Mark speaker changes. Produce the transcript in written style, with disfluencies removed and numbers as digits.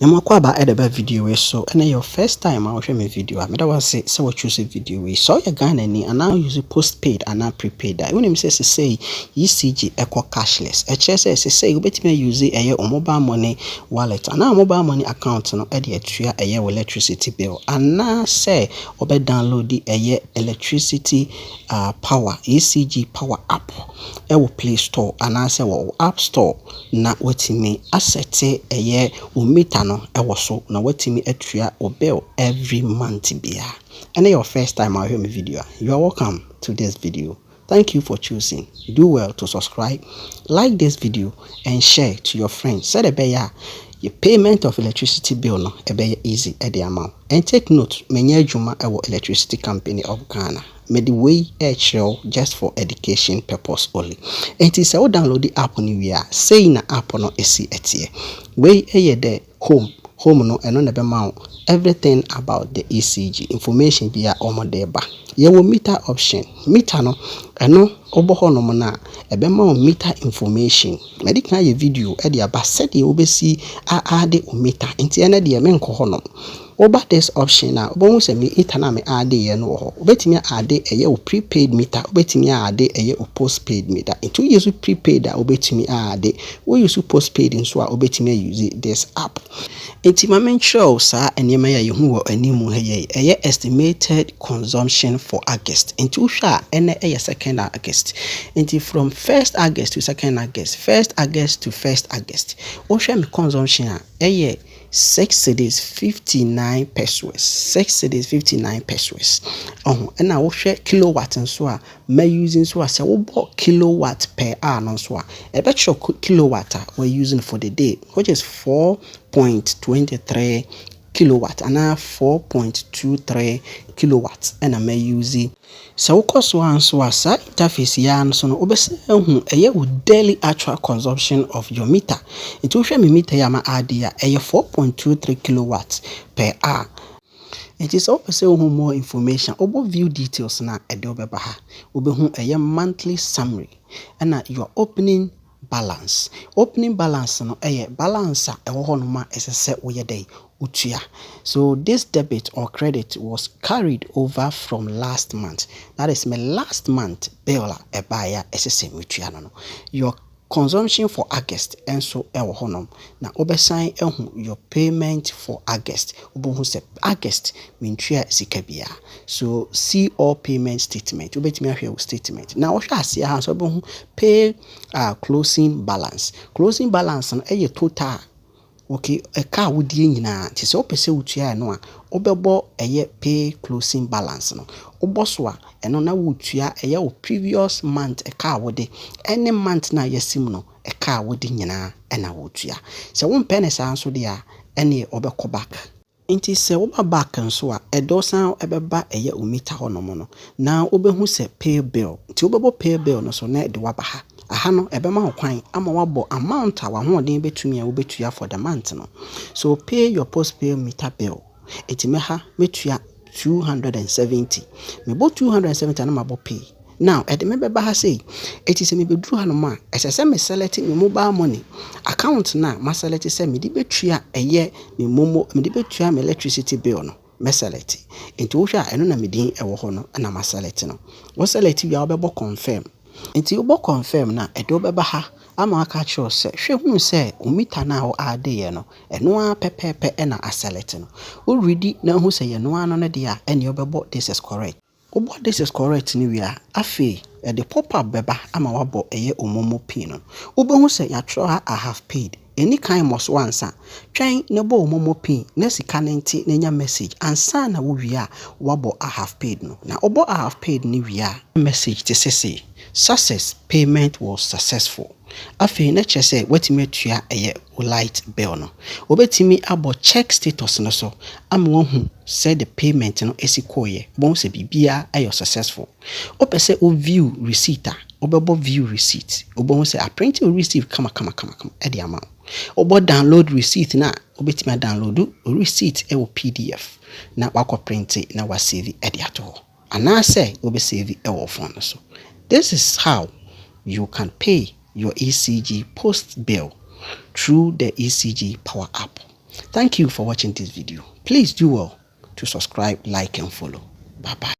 Speaker 1: Yamakwa ba edeba video we so and your first time I watch my video. I was say what choose a video we saw your Ghana ni and now use postpaid and now prepaid. When him says say ECG equal cashless. Say you bet me use a mobile money wallet and now mobile money account no e de a year electricity bill and now say obe download the electricity power ECG Power app. E will Play Store and I say App Store na wetimi asset a year meter no ewo so na watimi atua o bill every month bia. And your first time I hear my video, you are welcome to this video. Thank you for choosing. Do well to subscribe, like this video and share to your friends. Say the beya your payment of electricity bill no be easy at the amount. And take note, many juma our electricity company of Ghana. Made the way just for education purpose only. And it is all download the app on you are saying an app on AC at here. Way a there home no and on the amount everything about the ECG information via omodeba. You will meter option meter no and no obohono na ebema meter information. Medical video e dia ba said you obesi add meter into na de men kohono. Over this option now, obo se me itana me add ye no ho. Obetimi add a prepaid meter, obetimi add a postpaid meter. Into use prepaid obetimi add, we use postpaid in so obetimi use this app. Intimament show sir enema ya yehu animu heye estimated consumption for August. Into sha ene second August. Into from 1st August to 2nd August, 1st August to 1st August. Osha me consumption 6 cedis 59 pesos. 6 cedis 59 pesos. And now we share kilowatt and so may using so as a kilowatt per hour no so a bet your kilowatt we're using for the day, which is 4.23 kilowatt and now 4.23 kilowatts and I may use it. So cost one so as interface yan so no obese daily actual consumption of your meter. It will show me meter yama adia 4.23 kilowatts per hour. It is also more information about view details na edobeba ha. Obehu monthly summary and your opening balance. Opening balance no balance honoma ese we day utua. So this debit or credit was carried over from last month. That is my last month bill buyer ese mutua no. Your consumption for August and so honum na obesan your payment for August obohu se August mintua sikabia. So see all payment statement obetimi ahwe statement na wo hwa ase ha so obohu pay closing balance no total. Okay, a car would ye nyina ti se opese utua no a obebo pay closing balance no oboswa eno na wutua o previous month a car wode any month na yesim no a car wode nyina na wutua se won pene san so de a ene obekọ back inti se woba back nso a edosan ebeba o meter hono no na obehu se pay bill ti obebo pay bill no so na de waba ha aha no ebema ho kwan ama wabo amount a wahoden betumi a wobetua for the month no. So pay your postpaid meter bill etimeha metua 270 mebo 270 na mabo pay. Now at the member has say it is a me bedru hanoma ese me select me mobile money account na ma select say me di betua me momo me di betua me electricity bill no me select into wo hwa eno na me din ewo ho no na ma select no wo select bia obebo confirm inti ubo confirm na edo beba ha ama aka cho se hwe hu se umita na o ade ye no eno a pepepe na aselect no o ready na hu se ye no ano ne dia ene obebo this is correct obo this is correct ni wi a afi the pop up beba ama wabo omomo pin no obo hu se ya tro ha I have paid any kind must once twen ne bo omomo pin na sika nenti na nya message ansa na wo wi a wabo I have paid no na obo I have paid ni wi a message te say success payment was successful. Afi na chese wetimi atua light bill no obetimi abo check status no so am won say the payment no esikoye bon se bibia ayo successful opese o view receipt obebo view receipt obon say a print or receive kama e de amount obo download receipt na obetimi download receipt e PDF na wako print na wa save e de ato ana say obe save e wo phone so. This is how you can pay your ECG post bill through the ECG Power app. Thank you for watching this video. Please do well to subscribe, like, and follow. Bye bye.